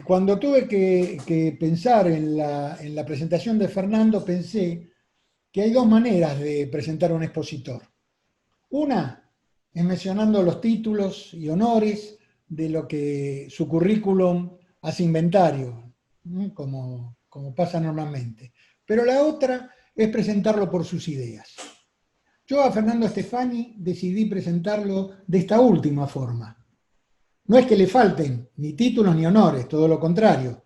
Cuando tuve que pensar en la presentación de Fernando, pensé que hay dos maneras de presentar a un expositor. Una es mencionando los títulos y honores de lo que su currículum hace inventario, ¿no? Como pasa normalmente. Pero la otra es presentarlo por sus ideas. Yo a Fernando Stefani decidí presentarlo de esta última forma. No es que le falten ni títulos ni honores, todo lo contrario,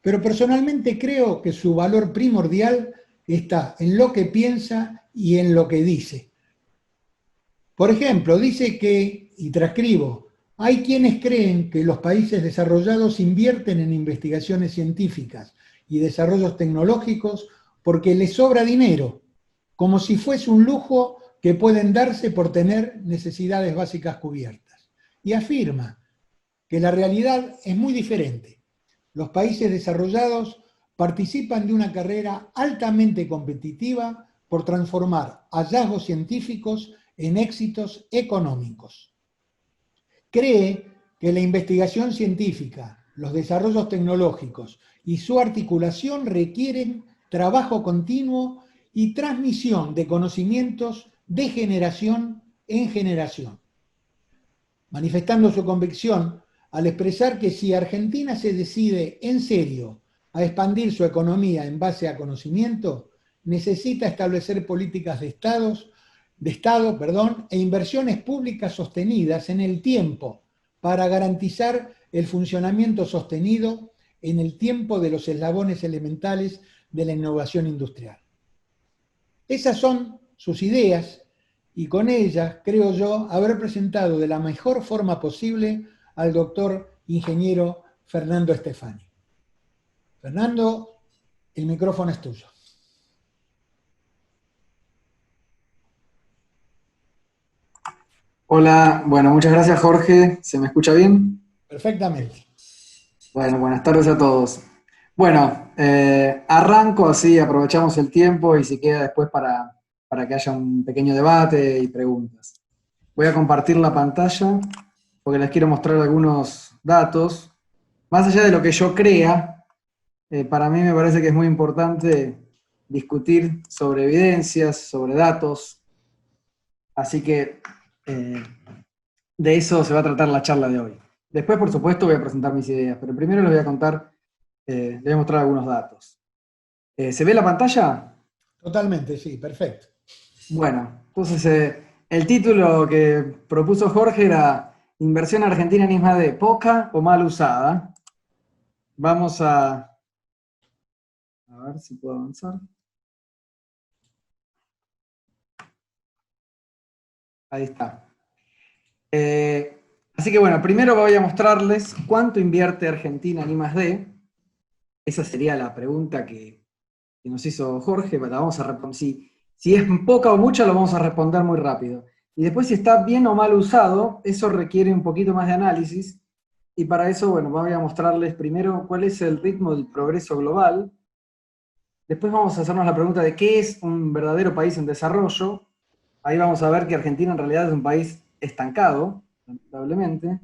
pero personalmente creo que su valor primordial está en lo que piensa y en lo que dice. Por ejemplo, dice que, y transcribo, hay quienes creen que los países desarrollados invierten en investigaciones científicas y desarrollos tecnológicos porque les sobra dinero, como si fuese un lujo que pueden darse por tener necesidades básicas cubiertas. Y afirma que la realidad es muy diferente. Los países desarrollados participan de una carrera altamente competitiva por transformar hallazgos científicos en éxitos económicos. Cree que la investigación científica, los desarrollos tecnológicos y su articulación requieren trabajo continuo y transmisión de conocimientos de generación en generación, manifestando su convicción al expresar que si Argentina se decide en serio a expandir su economía en base a conocimiento, necesita establecer políticas de Estado, e inversiones públicas sostenidas en el tiempo para garantizar el funcionamiento sostenido en el tiempo de los eslabones elementales de la innovación industrial. Esas son sus ideas y con ellas creo yo haber presentado de la mejor forma posible al doctor ingeniero Fernando Stefani. Fernando, el micrófono es tuyo. Hola, bueno, muchas gracias Jorge. ¿Se me escucha bien? Perfectamente. Bueno, buenas tardes a todos. Bueno, arranco así, aprovechamos el tiempo y si queda después para que haya un pequeño debate y preguntas. Voy a compartir la pantalla porque les quiero mostrar algunos datos. Más allá de lo que yo crea, para mí me parece que es muy importante discutir sobre evidencias, sobre datos. Así que de eso se va a tratar la charla de hoy. Después, por supuesto, voy a presentar mis ideas, pero primero les voy a contar, les voy a mostrar algunos datos. ¿Se ve la pantalla? Totalmente, sí, perfecto. Bueno, entonces el título que propuso Jorge era Inversión argentina en I+D, poca o mal usada. Vamos a ver si puedo avanzar. Ahí está. Así que bueno, primero voy a mostrarles cuánto invierte Argentina en I+D. Esa sería la pregunta que nos hizo Jorge, la vamos a responder. Si es poca o mucha, lo vamos a responder muy rápido. Y después, si está bien o mal usado, eso requiere un poquito más de análisis. Y para eso, bueno, voy a mostrarles primero cuál es el ritmo del progreso global. Después vamos a hacernos la pregunta de qué es un verdadero país en desarrollo. Ahí vamos a ver que Argentina en realidad es un país estancado, lamentablemente.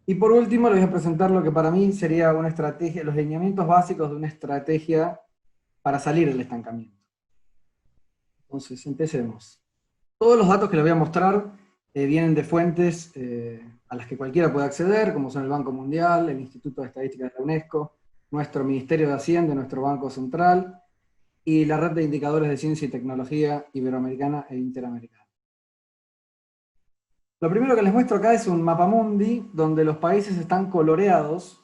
Y por último, les voy a presentar lo que para mí sería una estrategia, los lineamientos básicos de una estrategia para salir del estancamiento. Entonces, empecemos. Todos los datos que les voy a mostrar vienen de fuentes a las que cualquiera puede acceder, como son el Banco Mundial, el Instituto de Estadística de la UNESCO, nuestro Ministerio de Hacienda, nuestro Banco Central, y la Red de Indicadores de Ciencia y Tecnología Iberoamericana e Interamericana. Lo primero que les muestro acá es un mapamundi donde los países están coloreados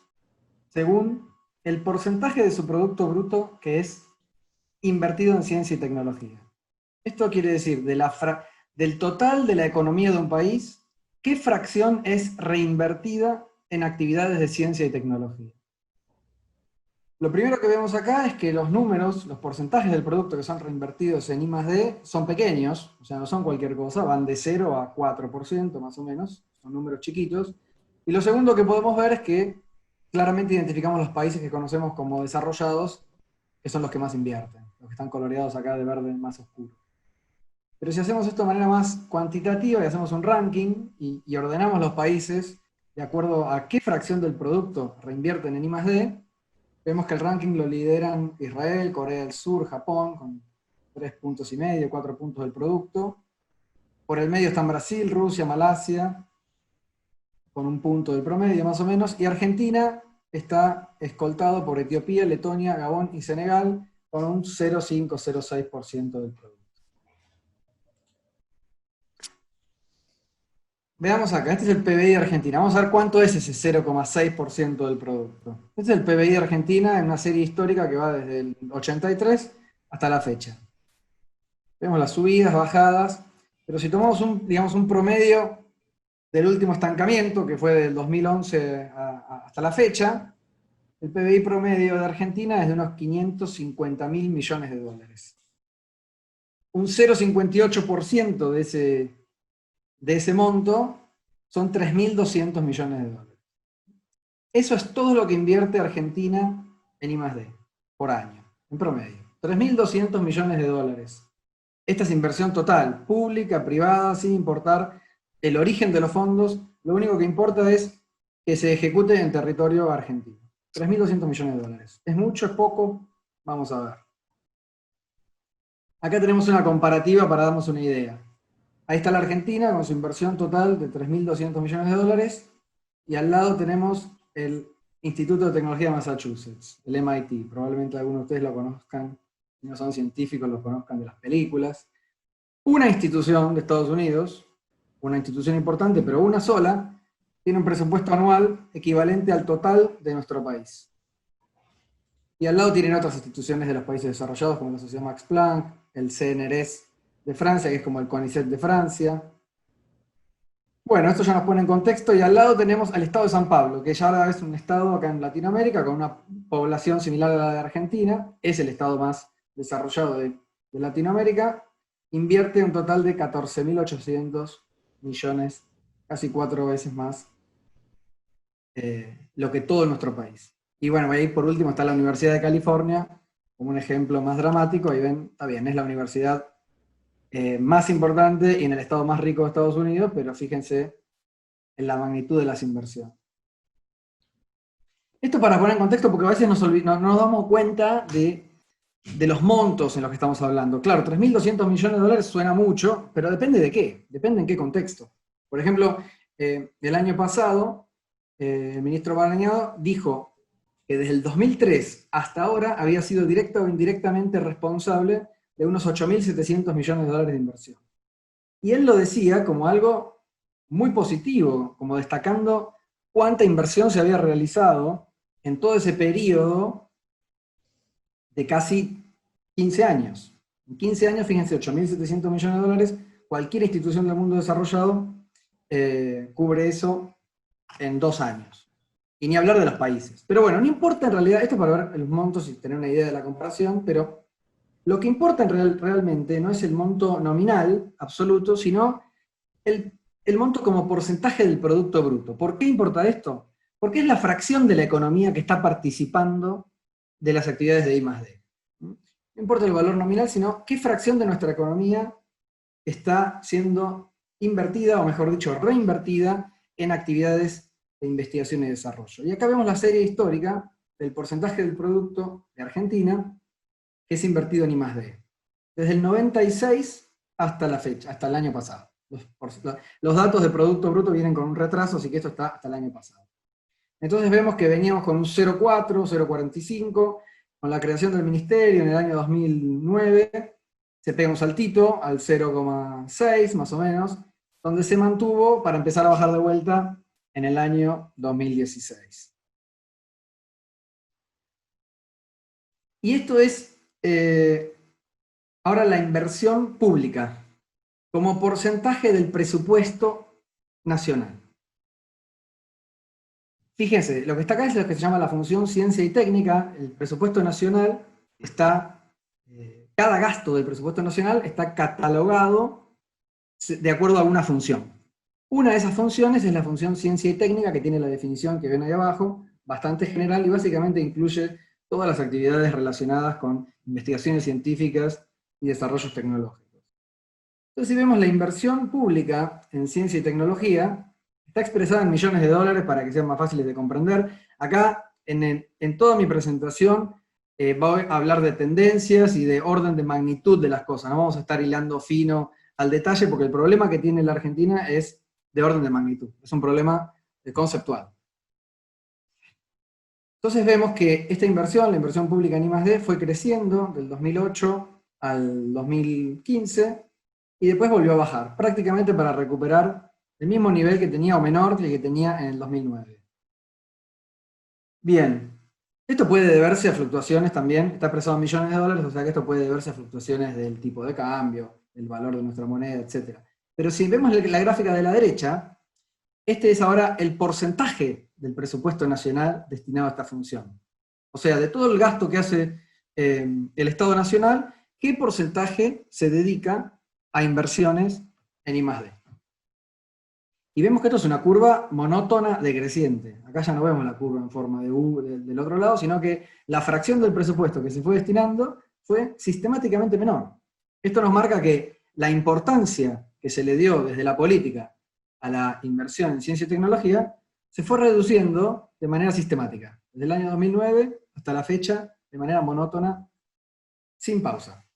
según el porcentaje de su Producto Bruto que es invertido en ciencia y tecnología. Esto quiere decir, del total de la economía de un país, ¿qué fracción es reinvertida en actividades de ciencia y tecnología? Lo primero que vemos acá es que los números, los porcentajes del producto que son reinvertidos en I+D son pequeños, o sea, no son cualquier cosa, van de 0 a 4% más o menos, son números chiquitos. Y lo segundo que podemos ver es que claramente identificamos los países que conocemos como desarrollados, que son los que más invierten, los que están coloreados acá de verde más oscuro. Pero si hacemos esto de manera más cuantitativa y hacemos un ranking y ordenamos los países de acuerdo a qué fracción del producto reinvierten en I+D, vemos que el ranking lo lideran Israel, Corea del Sur, Japón, con 3,5 puntos, 4 puntos del producto. Por el medio están Brasil, Rusia, Malasia, con 1 punto del promedio más o menos, y Argentina está escoltado por Etiopía, Letonia, Gabón y Senegal, con un 0,5-0,6% del producto. Veamos acá, este es el PBI de Argentina. Vamos a ver cuánto es ese 0,6% del producto. Este es el PBI de Argentina en una serie histórica que va desde el 83 hasta la fecha. Vemos las subidas, bajadas, pero si tomamos digamos, un promedio del último estancamiento, que fue del 2011 hasta la fecha, el PBI promedio de Argentina es de unos 550.000 millones de dólares. Un 0,58% de ese monto son 3.200 millones de dólares. Eso es todo lo que invierte Argentina en I+D por año, en promedio. 3.200 millones de dólares. Esta es inversión total, pública, privada, sin importar el origen de los fondos. Lo único que importa es que se ejecute en territorio argentino. 3.200 millones de dólares. ¿Es mucho? ¿Es poco? Vamos a ver. Acá tenemos una comparativa para darnos una idea. Ahí está la Argentina con su inversión total de 3.200 millones de dólares, y al lado tenemos el Instituto de Tecnología de Massachusetts, el MIT. Probablemente algunos de ustedes lo conozcan, si no son científicos, lo conozcan de las películas. Una institución de Estados Unidos, una institución importante, pero una sola, tiene un presupuesto anual equivalente al total de nuestro país. Y al lado tienen otras instituciones de los países desarrollados, como la Sociedad Max Planck, el CNRS de Francia, que es como el CONICET de Francia. Bueno, esto ya nos pone en contexto, y al lado tenemos al estado de San Pablo, que ya ahora es un estado acá en Latinoamérica, con una población similar a la de Argentina, es el estado más desarrollado de Latinoamérica, invierte un total de 14.800 millones, casi 4 veces más lo que todo nuestro país. Y bueno, ahí por último está la Universidad de California, como un ejemplo más dramático. Ahí ven, está bien, es la universidad más importante y en el estado más rico de Estados Unidos, pero fíjense en la magnitud de las inversiones. Esto para poner en contexto, porque a veces no nos damos cuenta de los montos en los que estamos hablando. Claro, 3.200 millones de dólares suena mucho, pero depende de qué, depende en qué contexto. Por ejemplo, el año pasado, el ministro Barañado dijo que desde el 2003 hasta ahora había sido directa o indirectamente responsable de unos 8.700 millones de dólares de inversión. Y él lo decía como algo muy positivo, como destacando cuánta inversión se había realizado en todo ese periodo de casi 15 años. En 15 años, fíjense, 8.700 millones de dólares, cualquier institución del mundo desarrollado cubre eso en 2 años. Y ni hablar de los países. Pero bueno, no importa en realidad, esto para ver los montos y tener una idea de la comparación, pero lo que importa realmente no es el monto nominal absoluto, sino el monto como porcentaje del Producto Bruto. ¿Por qué importa esto? Porque es la fracción de la economía que está participando de las actividades de I+D. No importa el valor nominal, sino qué fracción de nuestra economía está siendo invertida, o mejor dicho, reinvertida en actividades de investigación y desarrollo. Y acá vemos la serie histórica del porcentaje del producto de Argentina que es invertido en I+D. Desde el 96 hasta la fecha, hasta el año pasado. Los datos de Producto Bruto vienen con un retraso, así que esto está hasta el año pasado. Entonces vemos que veníamos con un 0,4, 0,45, con la creación del ministerio en el año 2009, se pega un saltito al 0,6 más o menos, donde se mantuvo para empezar a bajar de vuelta en el año 2016. Y esto es ahora la inversión pública, como porcentaje del presupuesto nacional. Fíjense, lo que está acá es lo que se llama la función ciencia y técnica. El presupuesto nacional está, cada gasto del presupuesto nacional está catalogado de acuerdo a una función. Una de esas funciones es la función ciencia y técnica, que tiene la definición que ven ahí abajo, bastante general, y básicamente incluye todas las actividades relacionadas con investigaciones científicas y desarrollos tecnológicos. Entonces, si vemos la inversión pública en ciencia y tecnología, Está expresada en millones de dólares para que sean más fáciles de comprender. Acá, en toda mi presentación, voy a hablar de tendencias y de orden de magnitud de las cosas. No vamos a estar hilando fino al detalle, porque el problema que tiene la Argentina es de orden de magnitud. Es un problema conceptual. Entonces vemos que esta inversión, la inversión pública en I+D, fue creciendo del 2008 al 2015, y después volvió a bajar, prácticamente para recuperar el mismo nivel que tenía o menor que el que tenía en el 2009. Bien, esto puede deberse a fluctuaciones también, está expresado en millones de dólares, o sea que esto puede deberse a fluctuaciones del tipo de cambio, del valor de nuestra moneda, etc. Pero si vemos la gráfica de la derecha, este es ahora el porcentaje del presupuesto nacional destinado a esta función. O sea, de todo el gasto que hace el Estado Nacional, ¿qué porcentaje se dedica a inversiones en I+D? Y vemos que esto es una curva monótona decreciente. Acá ya no vemos la curva en forma de U del otro lado, sino que la fracción del presupuesto que se fue destinando fue sistemáticamente menor. Esto nos marca que la importancia que se le dio desde la política a la inversión en ciencia y tecnología se fue reduciendo de manera sistemática, desde el año 2009 hasta la fecha, de manera monótona, sin pausa.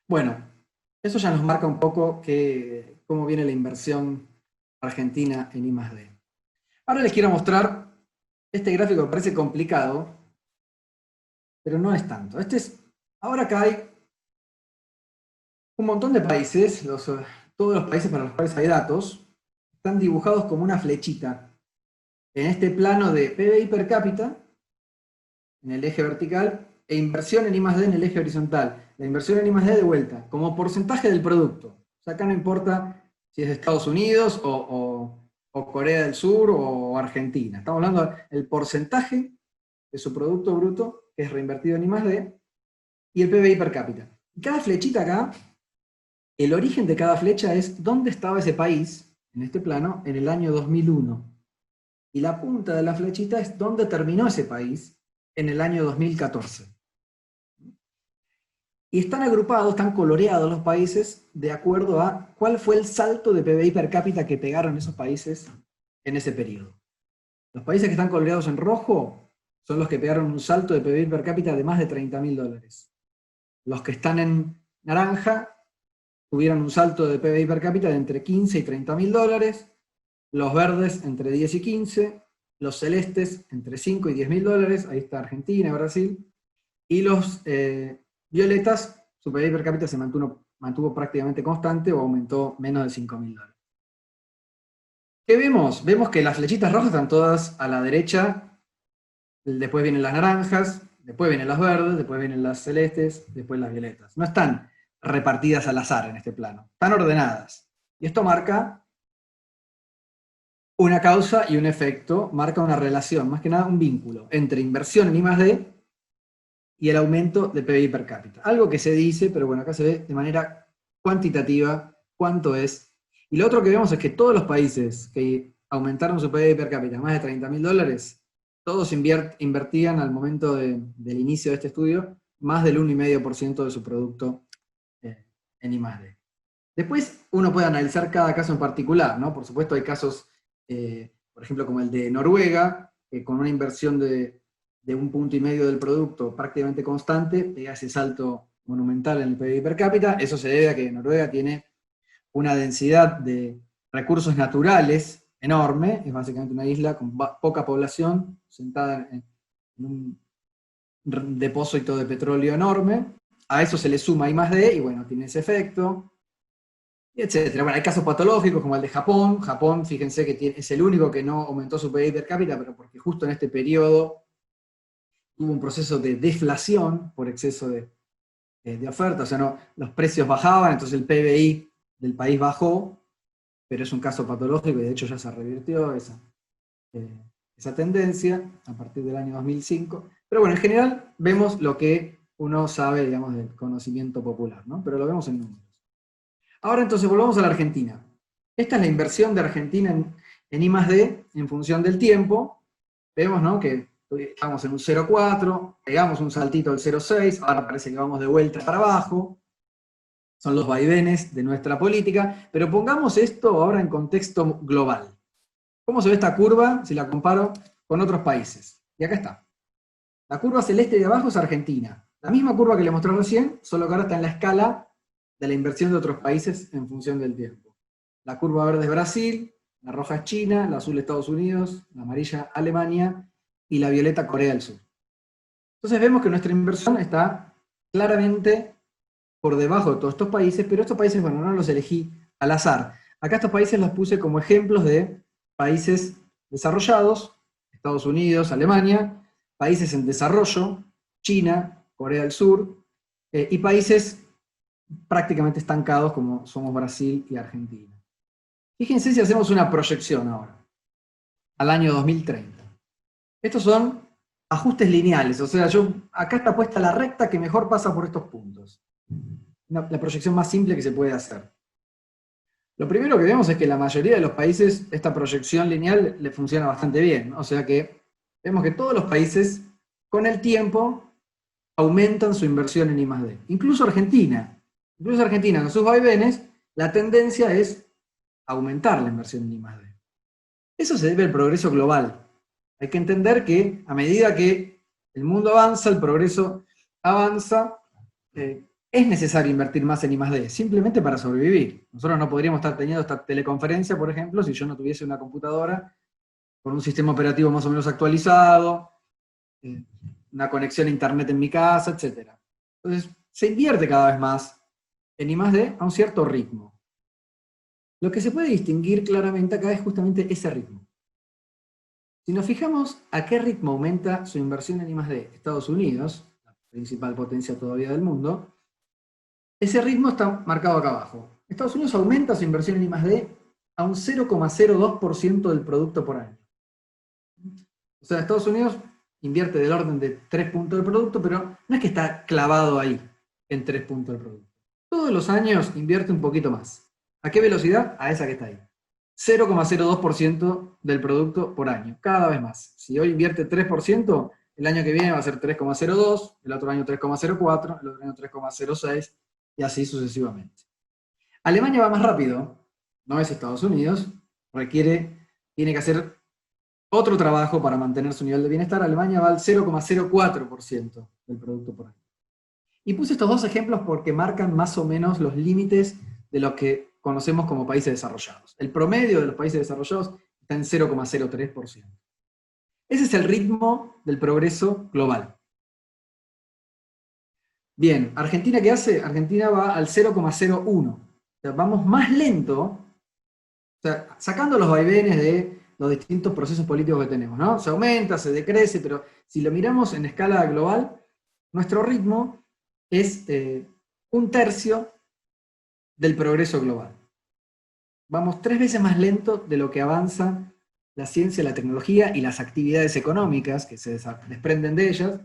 Bueno, eso ya nos marca un poco cómo viene la inversión argentina en I+D. Ahora les quiero mostrar este gráfico que parece complicado, pero no es tanto. Ahora acá hay un montón de países, todos los países para los cuales hay datos, están dibujados como una flechita. En este plano de PBI per cápita, en el eje vertical, e inversión en I+D en el eje horizontal. La inversión en I+D de vuelta, como porcentaje del producto. O sea, acá no importa si es Estados Unidos o Corea del Sur o Argentina. Estamos hablando del porcentaje de su Producto Bruto que es reinvertido en I+D y el PBI per cápita. Y cada flechita acá, el origen de cada flecha es dónde estaba ese país, en este plano, en el año 2001. Y la punta de la flechita es dónde terminó ese país en el año 2014. Y están agrupados, están coloreados los países de acuerdo a cuál fue el salto de PBI per cápita que pegaron esos países en ese periodo. Los países que están coloreados en rojo son los que pegaron un salto de PBI per cápita de más de $30.000. Los que están en naranja tuvieron un salto de PBI per cápita de entre 15 y $30.000, los verdes entre 10 y 15, los celestes entre 5 y $10.000, ahí está Argentina y Brasil, y los violetas, su PBI per cápita se mantuvo prácticamente constante o aumentó menos de $5.000. ¿Qué vemos? Vemos que las flechitas rojas están todas a la derecha, después vienen las naranjas, después vienen las verdes, después vienen las celestes, después las violetas. No están repartidas al azar en este plano, están ordenadas. Y esto marca una causa y un efecto, marca una relación, más que nada un vínculo, entre inversión en I+D y el aumento de PBI per cápita. Algo que se dice, pero bueno, acá se ve de manera cuantitativa cuánto es. Y lo otro que vemos es que todos los países que aumentaron su PBI per cápita más de $30.000, todos invertían al momento del inicio de este estudio más del 1,5% de su producto en I+D. Después uno puede analizar cada caso en particular, ¿no? Por supuesto hay casos, por ejemplo, como el de Noruega, que con una inversión de 1,5 punto del producto prácticamente constante, pega ese salto monumental en el PBI per cápita. Eso se debe a que Noruega tiene una densidad de recursos naturales enorme, es básicamente una isla con poca población, sentada en un depósito de petróleo enorme. A eso se le suma I+D, y bueno, tiene ese efecto, y etcétera. Bueno, hay casos patológicos como el de Japón. Japón, fíjense que es el único que no aumentó su PBI per cápita, pero porque justo en este periodo hubo un proceso de deflación por exceso de oferta, o sea, no, los precios bajaban, entonces el PBI del país bajó, pero es un caso patológico y de hecho ya se revirtió esa tendencia a partir del año 2005. Pero bueno, en general vemos lo que uno sabe, digamos, del conocimiento popular, ¿no? Pero lo vemos en números. Ahora entonces volvamos a la Argentina. Esta es la inversión de Argentina en I+D en función del tiempo. Vemos, ¿no?, que estamos en un 0,4, pegamos un saltito al 0,6, ahora parece que vamos de vuelta para abajo. son los vaivenes de nuestra política, pero pongamos esto ahora en contexto global. ¿Cómo se ve esta curva si la comparo con otros países? Y acá está. La curva celeste de abajo es Argentina. La misma curva que le mostré recién, solo que ahora está en la escala de la inversión de otros países en función del tiempo. La curva verde es Brasil, la roja es China, la azul Estados Unidos, la amarilla Alemania y la violeta Corea del Sur. Entonces vemos que nuestra inversión está claramente por debajo de todos estos países, pero estos países, bueno, no los elegí al azar. Acá estos países los puse como ejemplos de países desarrollados, Estados Unidos, Alemania, países en desarrollo, China, Corea del Sur, y países prácticamente estancados como somos Brasil y Argentina. Fíjense si hacemos una proyección ahora, al año 2030. Estos son ajustes lineales, o sea, acá está puesta la recta que mejor pasa por estos puntos. La proyección más simple que se puede hacer. Lo primero que vemos es que la mayoría de los países esta proyección lineal le funciona bastante bien, o sea que vemos que todos los países con el tiempo aumentan su inversión en I+D. Incluso Argentina con sus vaivenes, la tendencia es aumentar la inversión en I+D. Eso se debe al progreso global. Hay que entender que a medida que el mundo avanza, el progreso avanza, es necesario invertir más en I+D, simplemente para sobrevivir. Nosotros no podríamos estar teniendo esta teleconferencia, por ejemplo, si yo no tuviese una computadora con un sistema operativo más o menos actualizado, una conexión a internet en mi casa, etc. Entonces, se invierte cada vez más en I+D a un cierto ritmo. Lo que se puede distinguir claramente acá es justamente ese ritmo. Si nos fijamos a qué ritmo aumenta su inversión en I+D Estados Unidos, la principal potencia todavía del mundo, ese ritmo está marcado acá abajo. Estados Unidos aumenta su inversión en I+D a un 0,02% del producto por año. O sea, Estados Unidos invierte del orden de 3 puntos del producto, pero no es que está clavado ahí en 3 puntos del producto. Todos los años invierte un poquito más. ¿A qué velocidad? A esa que está ahí. 0,02% del producto por año, cada vez más. Si hoy invierte 3%, el año que viene va a ser 3,02, el otro año 3,04, el otro año 3,06, y así sucesivamente. Alemania va más rápido, no es Estados Unidos, tiene que hacer otro trabajo para mantener su nivel de bienestar. Alemania va al 0,04% del producto por año. Y puse estos dos ejemplos porque marcan más o menos los límites de lo que conocemos como países desarrollados. El promedio de los países desarrollados está en 0,03%. Ese es el ritmo del progreso global. Bien, ¿Argentina qué hace? Argentina va al 0,01. O sea, vamos más lento, o sea, sacando los vaivenes de los distintos procesos políticos que tenemos, ¿no? Se aumenta, se decrece, pero si lo miramos en escala global, nuestro ritmo es 1/3 del progreso global. Vamos 3 veces más lento de lo que avanza la ciencia, la tecnología y las actividades económicas que se desprenden de ellas,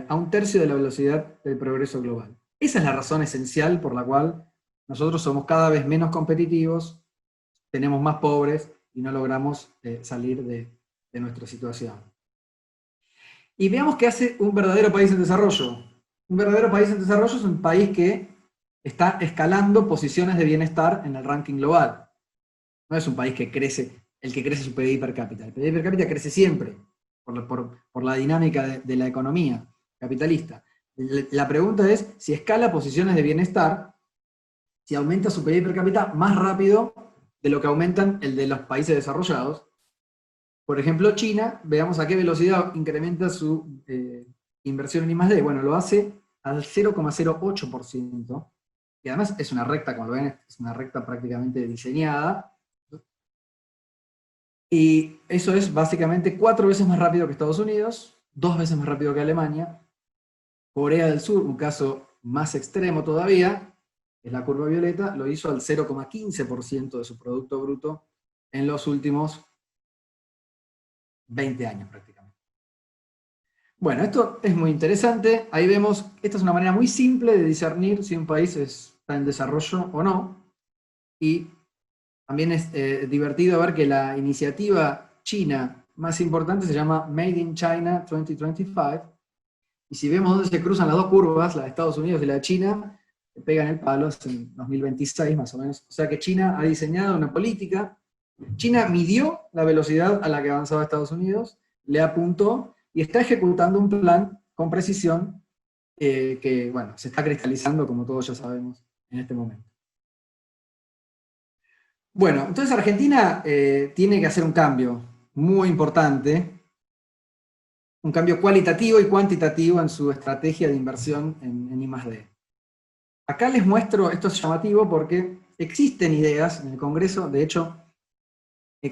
a 1/3 de la velocidad del progreso global. Esa es la razón esencial por la cual nosotros somos cada vez menos competitivos, tenemos más pobres y no logramos salir de nuestra situación. Y veamos qué hace un verdadero país en desarrollo. Un verdadero país en desarrollo es un país que está escalando posiciones de bienestar en el ranking global. No es un país que crece, el que crece su PBI per cápita. El PBI per cápita crece siempre por la dinámica de la economía capitalista. La pregunta es si escala posiciones de bienestar, si aumenta su PBI per cápita más rápido de lo que aumentan el de los países desarrollados. Por ejemplo, China, veamos a qué velocidad incrementa su inversión en I+D. Bueno, lo hace al 0,08%, y además es una recta, como lo ven, es una recta prácticamente diseñada, y eso es básicamente 4 veces más rápido que Estados Unidos, 2 veces más rápido que Alemania. Corea del Sur, un caso más extremo todavía, es la curva violeta, lo hizo al 0,15% de su Producto Bruto en los últimos 20 años prácticamente. Bueno, esto es muy interesante. Ahí vemos, esta es una manera muy simple de discernir si un país está en desarrollo o no. Y también es divertido ver que la iniciativa china más importante se llama Made in China 2025. Y si vemos dónde se cruzan las dos curvas, la de Estados Unidos y la de China, pega en el palo, es en 2026 más o menos. O sea que China ha diseñado una política. China midió la velocidad a la que avanzaba Estados Unidos, le apuntó y está ejecutando un plan con precisión que, bueno, se está cristalizando, como todos ya sabemos, en este momento. Bueno, entonces Argentina tiene que hacer un cambio muy importante, un cambio cualitativo y cuantitativo en su estrategia de inversión en I+D. Acá les muestro, esto es llamativo porque existen ideas en el Congreso, de hecho,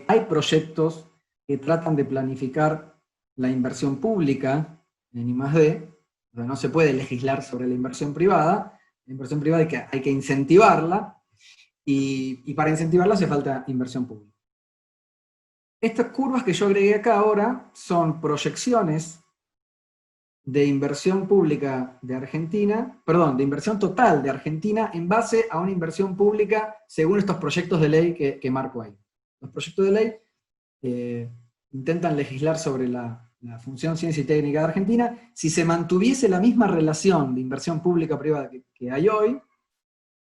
hay proyectos que tratan de planificar la inversión pública en I+D, o sea, no se puede legislar sobre la inversión privada hay que incentivarla, y para incentivarla hace falta inversión pública. Estas curvas que yo agregué acá ahora son proyecciones de inversión pública de Argentina, perdón, de inversión total de Argentina en base a una inversión pública según estos proyectos de ley que marco ahí. Los proyectos de ley intentan legislar sobre la función ciencia y técnica de Argentina. Si se mantuviese la misma relación de inversión pública-privada que hay hoy,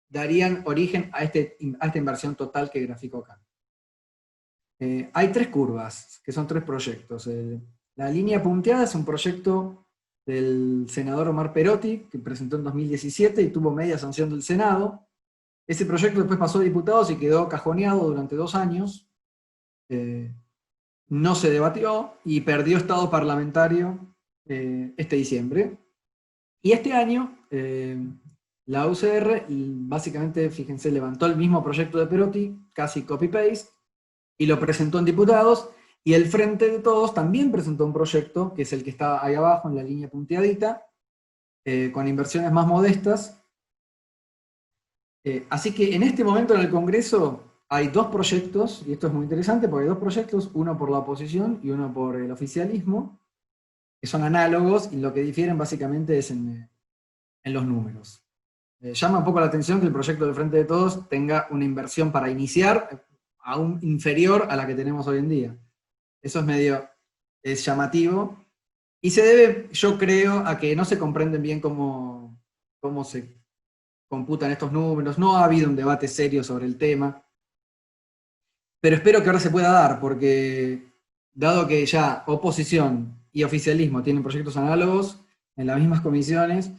darían origen a esta inversión total que grafico acá. Hay tres curvas, que son tres proyectos. La línea punteada es un proyecto del senador Omar Perotti, que presentó en 2017 y tuvo media sanción del Senado. Ese proyecto después pasó a diputados y quedó cajoneado durante 2 años. No se debatió y perdió estado parlamentario este diciembre. Y este año, la UCR, básicamente, fíjense, levantó el mismo proyecto de Perotti, casi copy-paste, y lo presentó en diputados, y el Frente de Todos también presentó un proyecto, que es el que está ahí abajo en la línea punteadita, con inversiones más modestas. Así que en este momento en el Congreso hay 2 proyectos, y esto es muy interesante porque hay 2 proyectos, uno por la oposición y uno por el oficialismo, que son análogos, y lo que difieren básicamente es en los números. Llama un poco la atención que el proyecto del Frente de Todos tenga una inversión para iniciar aún inferior a la que tenemos hoy en día. Eso es llamativo, y se debe, yo creo, a que no se comprenden bien cómo se computan estos números, no ha habido un debate serio sobre el tema, pero espero que ahora se pueda dar, porque dado que ya oposición y oficialismo tienen proyectos análogos en las mismas comisiones,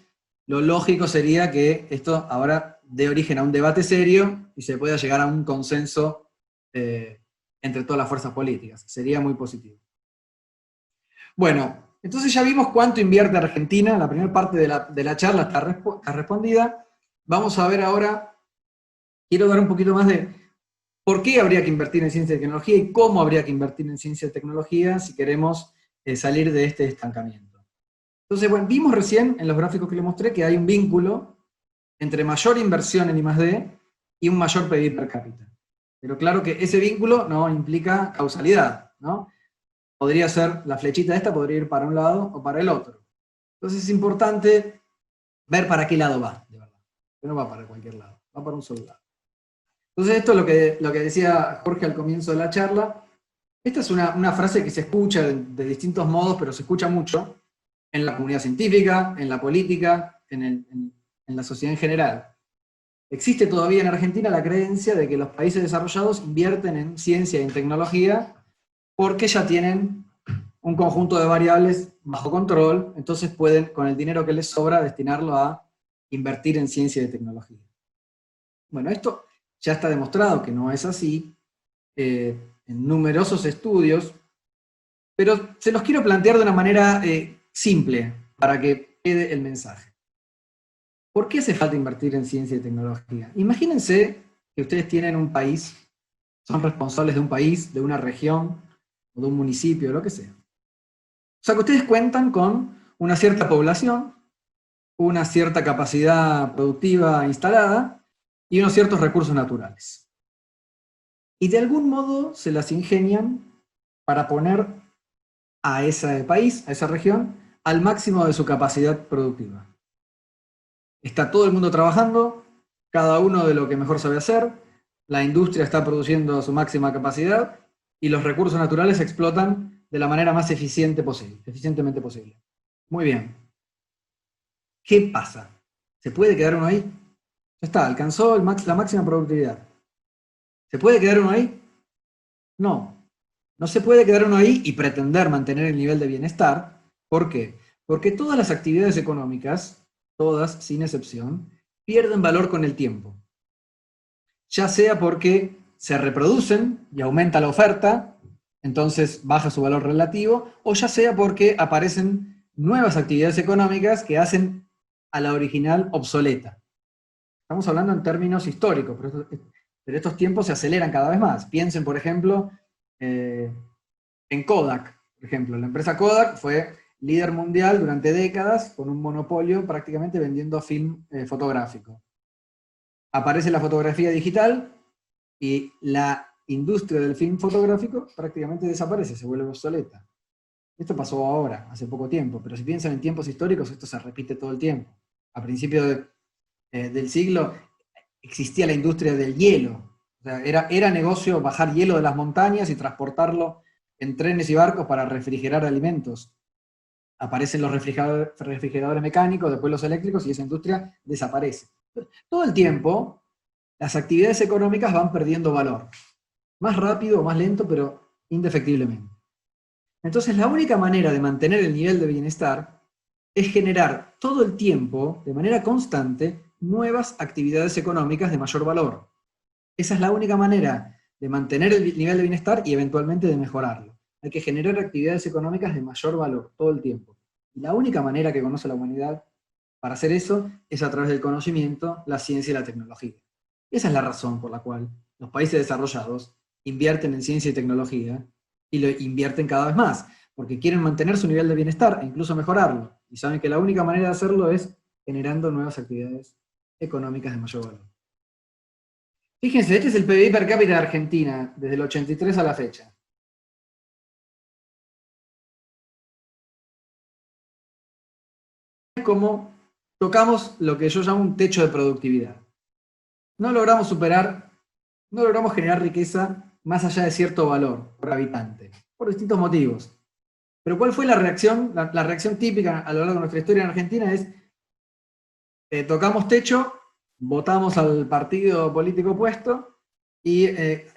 lo lógico sería que esto ahora dé origen a un debate serio y se pueda llegar a un consenso entre todas las fuerzas políticas. Sería muy positivo. Bueno, entonces ya vimos cuánto invierte Argentina. La primera parte de la charla está respondida. Vamos a ver ahora, quiero dar un poquito más de por qué habría que invertir en ciencia y tecnología y cómo habría que invertir en ciencia y tecnología si queremos salir de este estancamiento. Entonces, bueno, vimos recién en los gráficos que les mostré que hay un vínculo entre mayor inversión en I+D y un mayor PIB per cápita. Pero claro que ese vínculo no implica causalidad, ¿no? Podría ser, la flechita esta podría ir para un lado o para el otro. Entonces es importante ver para qué lado va, de verdad. Que no va para cualquier lado, va para un solo lado. Entonces esto es lo que decía Jorge al comienzo de la charla. Esta es una frase que se escucha de distintos modos, pero se escucha mucho en la comunidad científica, en la política, en la sociedad en general. Existe todavía en Argentina la creencia de que los países desarrollados invierten en ciencia y en tecnología porque ya tienen un conjunto de variables bajo control, entonces pueden, con el dinero que les sobra, destinarlo a invertir en ciencia y tecnología. Bueno, esto ya está demostrado que no es así en numerosos estudios, pero se los quiero plantear de una manera simple para que quede el mensaje. ¿Por qué hace falta invertir en ciencia y tecnología? Imagínense que ustedes tienen un país, son responsables de un país, de una región, o de un municipio, lo que sea. O sea que ustedes cuentan con una cierta población, una cierta capacidad productiva instalada y unos ciertos recursos naturales. Y de algún modo se las ingenian para poner a ese país, a esa región, al máximo de su capacidad productiva. Está todo el mundo trabajando, cada uno de lo que mejor sabe hacer, la industria está produciendo a su máxima capacidad y los recursos naturales se explotan de la manera más eficientemente posible. Muy bien. ¿Qué pasa? ¿Se puede quedar uno ahí? Ya está, alcanzó la máxima productividad. ¿Se puede quedar uno ahí? No. No se puede quedar uno ahí y pretender mantener el nivel de bienestar. ¿Por qué? Porque todas las actividades económicas, todas sin excepción, pierden valor con el tiempo. Ya sea porque se reproducen y aumenta la oferta, entonces baja su valor relativo, o ya sea porque aparecen nuevas actividades económicas que hacen a la original obsoleta. Estamos hablando en términos históricos, pero estos tiempos se aceleran cada vez más. Piensen, por ejemplo, en Kodak. Por ejemplo, la empresa Kodak fue líder mundial durante décadas con un monopolio prácticamente vendiendo film fotográfico. Aparece la fotografía digital y la industria del film fotográfico prácticamente desaparece, se vuelve obsoleta. Esto pasó ahora, hace poco tiempo, pero si piensan en tiempos históricos, esto se repite todo el tiempo. A principios del siglo existía la industria del hielo. O sea, era negocio bajar hielo de las montañas y transportarlo en trenes y barcos para refrigerar alimentos. Aparecen los refrigeradores mecánicos, después los eléctricos, y esa industria desaparece. Todo el tiempo, las actividades económicas van perdiendo valor. Más rápido o más lento, pero indefectiblemente. Entonces, la única manera de mantener el nivel de bienestar es generar todo el tiempo, de manera constante, nuevas actividades económicas de mayor valor. Esa es la única manera de mantener el nivel de bienestar y eventualmente de mejorarlo. Hay que generar actividades económicas de mayor valor todo el tiempo. Y la única manera que conoce la humanidad para hacer eso es a través del conocimiento, la ciencia y la tecnología. Esa es la razón por la cual los países desarrollados invierten en ciencia y tecnología y lo invierten cada vez más, porque quieren mantener su nivel de bienestar e incluso mejorarlo. Y saben que la única manera de hacerlo es generando nuevas actividades económicas de mayor valor. Fíjense, este es el PBI per cápita de Argentina, desde el 83 a la fecha. Es como tocamos lo que yo llamo un techo de productividad. No logramos superar, no logramos generar riqueza más allá de cierto valor por habitante, por distintos motivos. Pero ¿cuál fue la reacción? La reacción típica a lo largo de nuestra historia en Argentina es, tocamos techo, votamos al partido político opuesto y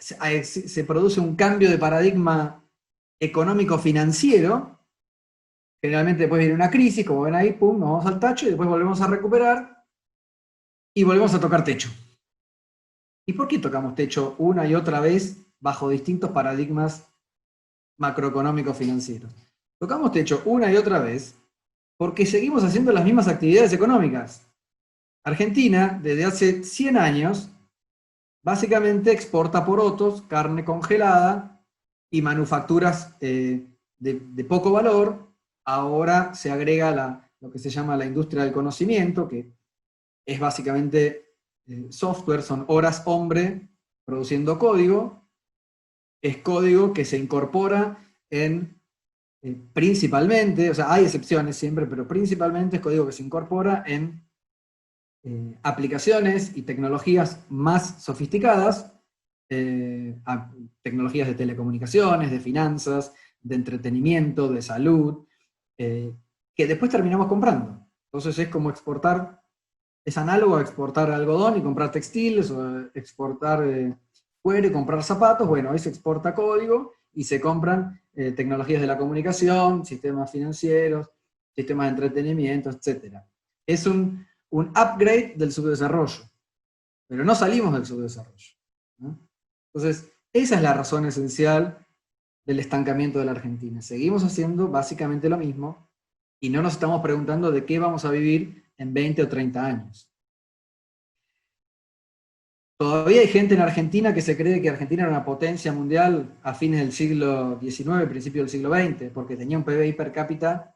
se produce un cambio de paradigma económico-financiero. Generalmente después viene una crisis, como ven ahí, pum, nos vamos al tacho y después volvemos a recuperar y volvemos a tocar techo. ¿Y por qué tocamos techo una y otra vez bajo distintos paradigmas macroeconómicos financieros? Tocamos techo una y otra vez porque seguimos haciendo las mismas actividades económicas. Argentina, desde hace 100 años, básicamente exporta porotos, carne congelada y manufacturas de poco valor. Ahora se agrega lo que se llama la industria del conocimiento, que es básicamente software, son horas hombre produciendo código. Es código que se incorpora en principalmente, o sea, hay excepciones siempre, pero principalmente es código que se incorpora en aplicaciones y tecnologías más sofisticadas, tecnologías de telecomunicaciones, de finanzas, de entretenimiento, de salud, que después terminamos comprando. Entonces es como exportar, es análogo a exportar algodón y comprar textiles, o exportar cuero y comprar zapatos. Bueno, hoy se exporta código y se compran tecnologías de la comunicación, sistemas financieros, sistemas de entretenimiento, etc. Es un upgrade del subdesarrollo, pero no salimos del subdesarrollo, ¿no? Entonces, esa es la razón esencial del estancamiento de la Argentina. Seguimos haciendo básicamente lo mismo y no nos estamos preguntando de qué vamos a vivir en 20 o 30 años. Todavía hay gente en Argentina que se cree que Argentina era una potencia mundial a fines del siglo XIX, principio del siglo XX, porque tenía un PBI per cápita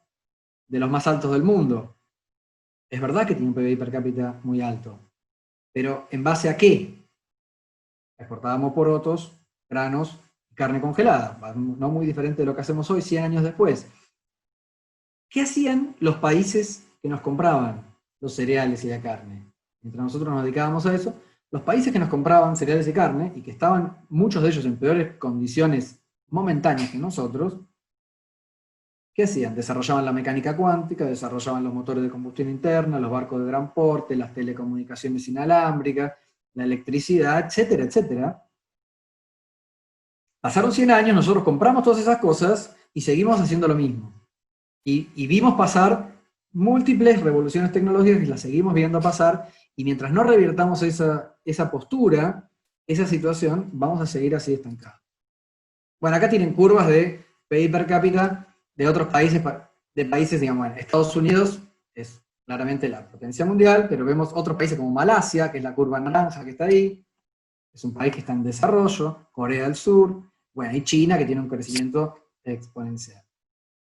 de los más altos del mundo. Es verdad que tiene un PBI per cápita muy alto, pero ¿en base a qué? Exportábamos porotos, granos, carne congelada, no muy diferente de lo que hacemos hoy, 100 años después. ¿Qué hacían los países que nos compraban los cereales y la carne? Mientras nosotros nos dedicábamos a eso, los países que nos compraban cereales y carne, y que estaban muchos de ellos en peores condiciones momentáneas que nosotros, ¿Qué hacían? Desarrollaban la mecánica cuántica, desarrollaban los motores de combustión interna, los barcos de gran porte, las telecomunicaciones inalámbricas, la electricidad, etcétera, etcétera. Pasaron 100 años, nosotros compramos todas esas cosas y seguimos haciendo lo mismo. Y vimos pasar múltiples revoluciones tecnológicas y las seguimos viendo pasar, y mientras no revirtamos esa postura, esa situación, vamos a seguir así estancados. Bueno, acá tienen curvas de PIB per cápita de otros países, digamos, bueno, Estados Unidos es claramente la potencia mundial, pero vemos otros países como Malasia, que es la curva naranja que está ahí, es un país que está en desarrollo, Corea del Sur, bueno, y China, que tiene un crecimiento exponencial.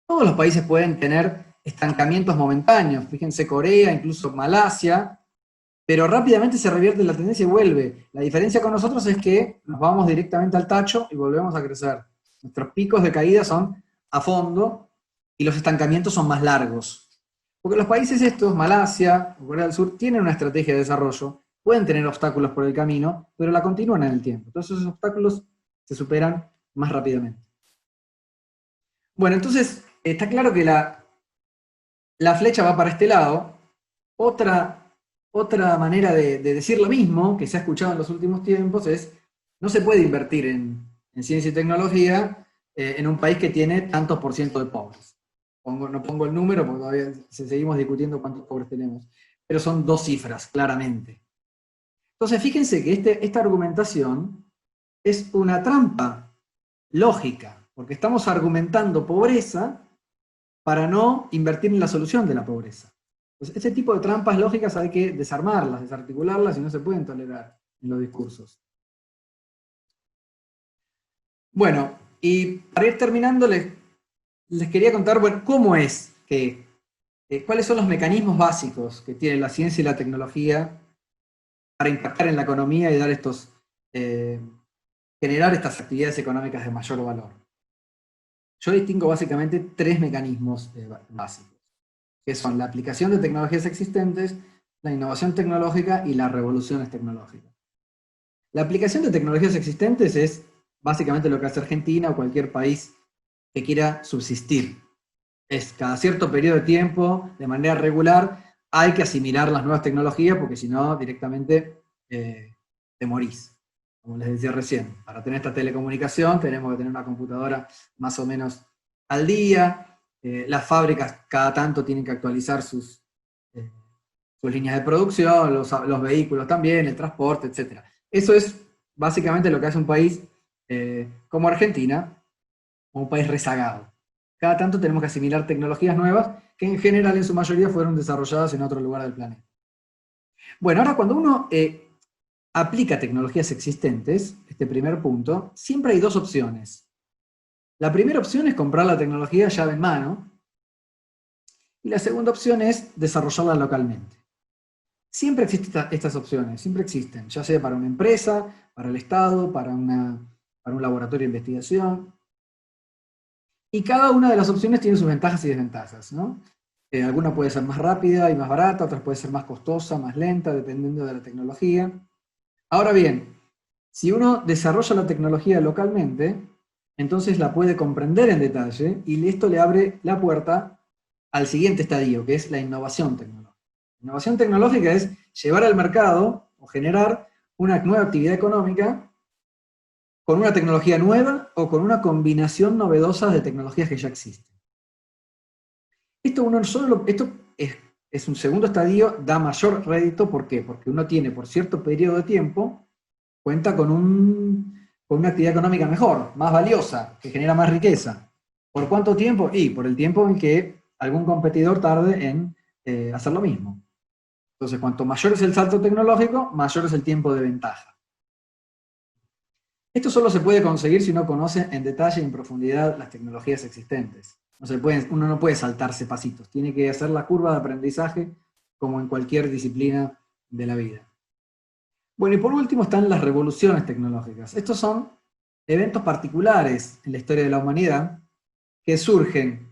Todos los países pueden tener estancamientos momentáneos, fíjense Corea, incluso Malasia, pero rápidamente se revierte la tendencia y vuelve. La diferencia con nosotros es que nos vamos directamente al tacho y volvemos a crecer. Nuestros picos de caída son a fondo y los estancamientos son más largos. Porque los países estos, Malasia o Corea del Sur, tienen una estrategia de desarrollo, pueden tener obstáculos por el camino, pero la continúan en el tiempo. Entonces esos obstáculos se superan más rápidamente. Bueno, entonces está claro que la flecha va para este lado. Otra manera de decir lo mismo, que se ha escuchado en los últimos tiempos, es no se puede invertir en ciencia y tecnología en un país que tiene tantos por ciento de pobres. No pongo el número porque todavía seguimos discutiendo cuántos pobres tenemos, pero son 2 cifras, claramente. Entonces fíjense que esta argumentación es una trampa lógica, porque estamos argumentando pobreza para no invertir en la solución de la pobreza. Entonces, este tipo de trampas lógicas hay que desarmarlas, desarticularlas, y no se pueden tolerar en los discursos. Bueno, y para ir terminando, les quería contar, bueno, cómo es que, cuáles son los mecanismos básicos que tiene la ciencia y la tecnología para impactar en la economía y dar generar estas actividades económicas de mayor valor. Yo distingo básicamente 3 mecanismos básicos, que son la aplicación de tecnologías existentes, la innovación tecnológica y las revoluciones tecnológicas. La aplicación de tecnologías existentes es básicamente lo que hace Argentina o cualquier país que quiera subsistir. Es cada cierto periodo de tiempo, de manera regular, hay que asimilar las nuevas tecnologías porque si no, directamente te morís. Como les decía recién, para tener esta telecomunicación tenemos que tener una computadora más o menos al día, las fábricas cada tanto tienen que actualizar sus líneas de producción, los vehículos también, el transporte, etc. Eso es básicamente lo que hace un país como Argentina, un país rezagado. Cada tanto tenemos que asimilar tecnologías nuevas que en general en su mayoría fueron desarrolladas en otro lugar del planeta. Bueno, ahora cuando uno aplica tecnologías existentes, este primer punto, siempre hay 2 opciones. La primera opción es comprar la tecnología llave en mano, y la segunda opción es desarrollarla localmente. Siempre existen estas opciones, siempre existen, ya sea para una empresa, para el Estado, para un laboratorio de investigación. Y cada una de las opciones tiene sus ventajas y desventajas, ¿no? Alguna puede ser más rápida y más barata, otras puede ser más costosa, más lenta, dependiendo de la tecnología. Ahora bien, si uno desarrolla la tecnología localmente, entonces la puede comprender en detalle y esto le abre la puerta al siguiente estadio, que es la innovación tecnológica. La innovación tecnológica es llevar al mercado o generar una nueva actividad económica con una tecnología nueva o con una combinación novedosa de tecnologías que ya existen. Esto es un segundo estadio, da mayor rédito, ¿por qué? Porque uno tiene por cierto periodo de tiempo, cuenta con una actividad económica mejor, más valiosa, que genera más riqueza. ¿Por cuánto tiempo? Y por el tiempo en que algún competidor tarde en hacer lo mismo. Entonces, cuanto mayor es el salto tecnológico, mayor es el tiempo de ventaja. Esto solo se puede conseguir si uno conoce en detalle y en profundidad las tecnologías existentes. Uno no puede saltarse pasitos, tiene que hacer la curva de aprendizaje como en cualquier disciplina de la vida. Bueno, y por último están las revoluciones tecnológicas. Estos son eventos particulares en la historia de la humanidad que surgen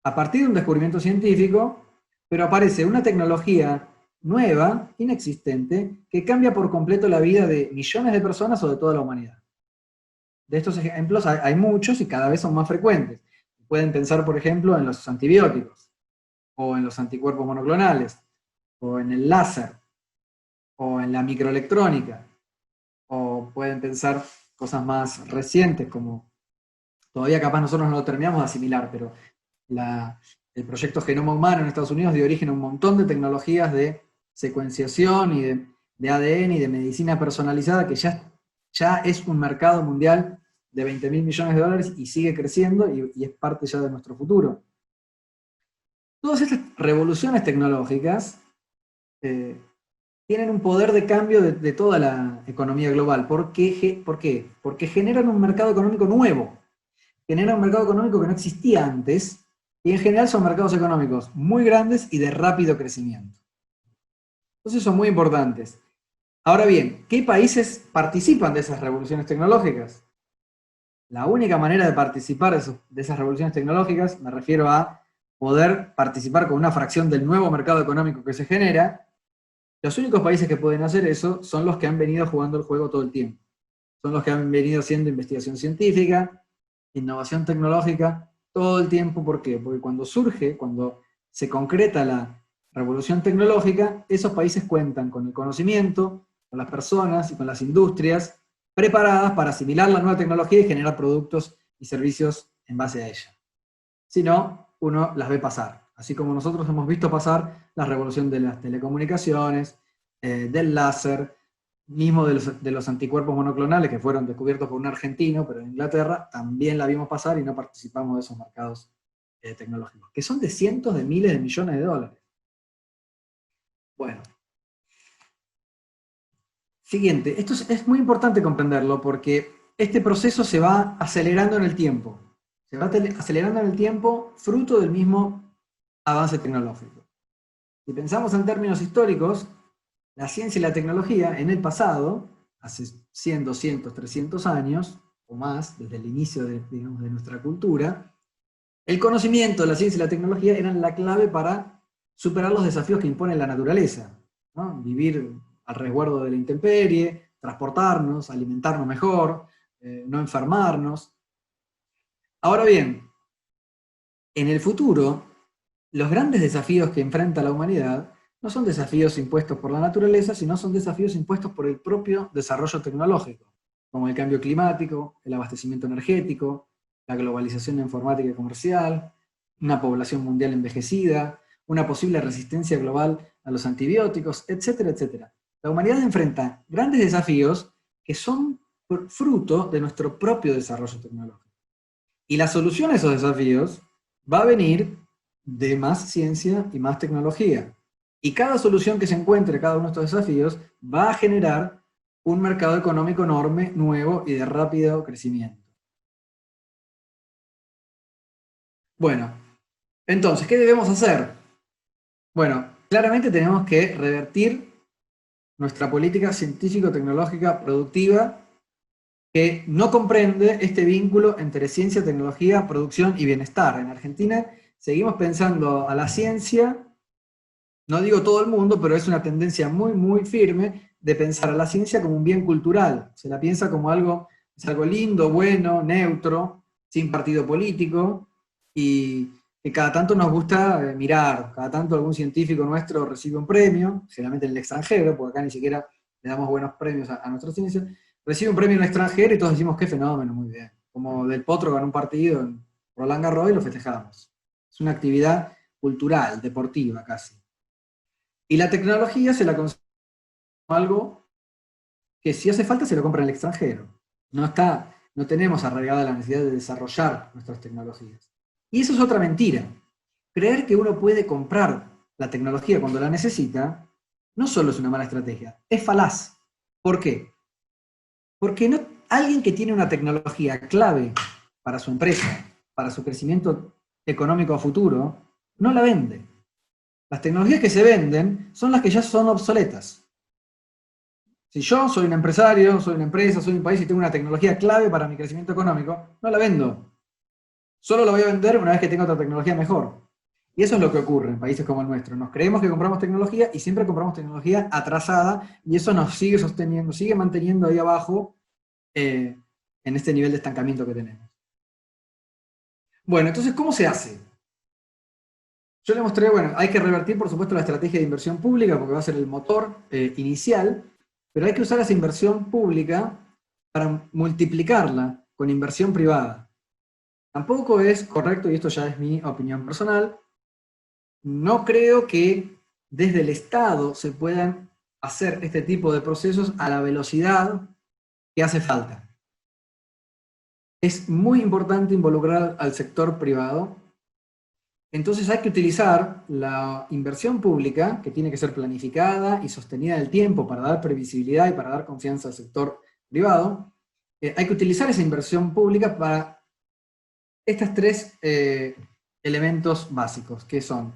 a partir de un descubrimiento científico, pero aparece una tecnología nueva, inexistente, que cambia por completo la vida de millones de personas o de toda la humanidad. De estos ejemplos hay muchos y cada vez son más frecuentes. pueden pensar, por ejemplo, en los antibióticos, o en los anticuerpos monoclonales, o en el láser, o en la microelectrónica, o pueden pensar cosas más recientes, como todavía capaz nosotros no lo terminamos de asimilar, pero el proyecto Genoma Humano en Estados Unidos dio origen a un montón de tecnologías de secuenciación y de ADN y de medicina personalizada que ya es un mercado mundial de 20.000 millones de dólares y sigue creciendo y es parte ya de nuestro futuro. Todas estas revoluciones tecnológicas tienen un poder de cambio de toda la economía global. ¿Por qué? Porque generan un mercado económico nuevo. Generan un mercado económico que no existía antes, y en general son mercados económicos muy grandes y de rápido crecimiento. Entonces son muy importantes. Ahora bien, ¿qué países participan de esas revoluciones tecnológicas? La única manera de participar de esas revoluciones tecnológicas, me refiero a poder participar con una fracción del nuevo mercado económico que se genera. Los únicos países que pueden hacer eso son los que han venido jugando el juego todo el tiempo. Son los que han venido haciendo investigación científica, innovación tecnológica, todo el tiempo. ¿Por qué? Porque cuando se concreta la revolución tecnológica, esos países cuentan con el conocimiento, con las personas y con las industrias preparadas para asimilar la nueva tecnología y generar productos y servicios en base a ella. Si no, uno las ve pasar. Así como nosotros hemos visto pasar la revolución de las telecomunicaciones, del láser, mismo de los anticuerpos monoclonales que fueron descubiertos por un argentino, pero en Inglaterra, también la vimos pasar y no participamos de esos mercados tecnológicos, que son de cientos de miles de millones de dólares. Bueno. Siguiente, esto es muy importante comprenderlo porque este proceso se va acelerando en el tiempo. Se va acelerando en el tiempo fruto del mismo avance tecnológico. Si pensamos en términos históricos, la ciencia y la tecnología en el pasado, hace 100, 200, 300 años o más, desde el inicio de nuestra cultura, el conocimiento, la ciencia y la tecnología eran la clave para superar los desafíos que impone la naturaleza, ¿no? Vivir al resguardo de la intemperie, transportarnos, alimentarnos mejor, no enfermarnos. Ahora bien, en el futuro, los grandes desafíos que enfrenta la humanidad no son desafíos impuestos por la naturaleza, sino son desafíos impuestos por el propio desarrollo tecnológico, como el cambio climático, el abastecimiento energético, la globalización informática y comercial, una población mundial envejecida, una posible resistencia global a los antibióticos, etcétera, etcétera. La humanidad enfrenta grandes desafíos que son fruto de nuestro propio desarrollo tecnológico. Y la solución a esos desafíos va a venir de más ciencia y más tecnología. Y cada solución que se encuentre a cada uno de estos desafíos va a generar un mercado económico enorme, nuevo y de rápido crecimiento. Bueno, entonces, ¿qué debemos hacer? Bueno, claramente tenemos que revertir nuestra política científico-tecnológica productiva que no comprende este vínculo entre ciencia, tecnología, producción y bienestar. En Argentina seguimos pensando a la ciencia, no digo todo el mundo, pero es una tendencia muy, muy firme de pensar a la ciencia como un bien cultural. Se la piensa como algo, es algo lindo, bueno, neutro, sin partido político, y que cada tanto nos gusta mirar, cada tanto algún científico nuestro recibe un premio, generalmente en el extranjero, porque acá ni siquiera le damos buenos premios a nuestra ciencia, recibe un premio en el extranjero y todos decimos qué fenómeno, muy bien. Como Del Potro ganó un partido en Roland Garros y lo festejamos. Es una actividad cultural, deportiva casi. Y la tecnología se la considera como algo que si hace falta se lo compra en el extranjero. No tenemos arraigada la necesidad de desarrollar nuestras tecnologías. Y eso es otra mentira. Creer que uno puede comprar la tecnología cuando la necesita, no solo es una mala estrategia, es falaz. ¿Por qué? Porque alguien que tiene una tecnología clave para su empresa, para su crecimiento económico a futuro, no la vende. Las tecnologías que se venden son las que ya son obsoletas. Si yo soy un empresario, soy una empresa, soy un país y tengo una tecnología clave para mi crecimiento económico, no la vendo. Solo la voy a vender una vez que tenga otra tecnología mejor. Y eso es lo que ocurre en países como el nuestro. Nos creemos que compramos tecnología y siempre compramos tecnología atrasada y eso nos sigue sosteniendo, sigue manteniendo ahí abajo en este nivel de estancamiento que tenemos. Bueno, entonces, ¿cómo se hace? Yo le mostré, bueno, hay que revertir, por supuesto, la estrategia de inversión pública, porque va a ser el motor inicial, pero hay que usar esa inversión pública para multiplicarla con inversión privada. Tampoco es correcto, y esto ya es mi opinión personal, no creo que desde el Estado se puedan hacer este tipo de procesos a la velocidad que hace falta. Es muy importante involucrar al sector privado. Entonces hay que utilizar la inversión pública, que tiene que ser planificada y sostenida en el tiempo para dar previsibilidad y para dar confianza al sector privado. Hay que utilizar esa inversión pública para estos tres elementos básicos, que son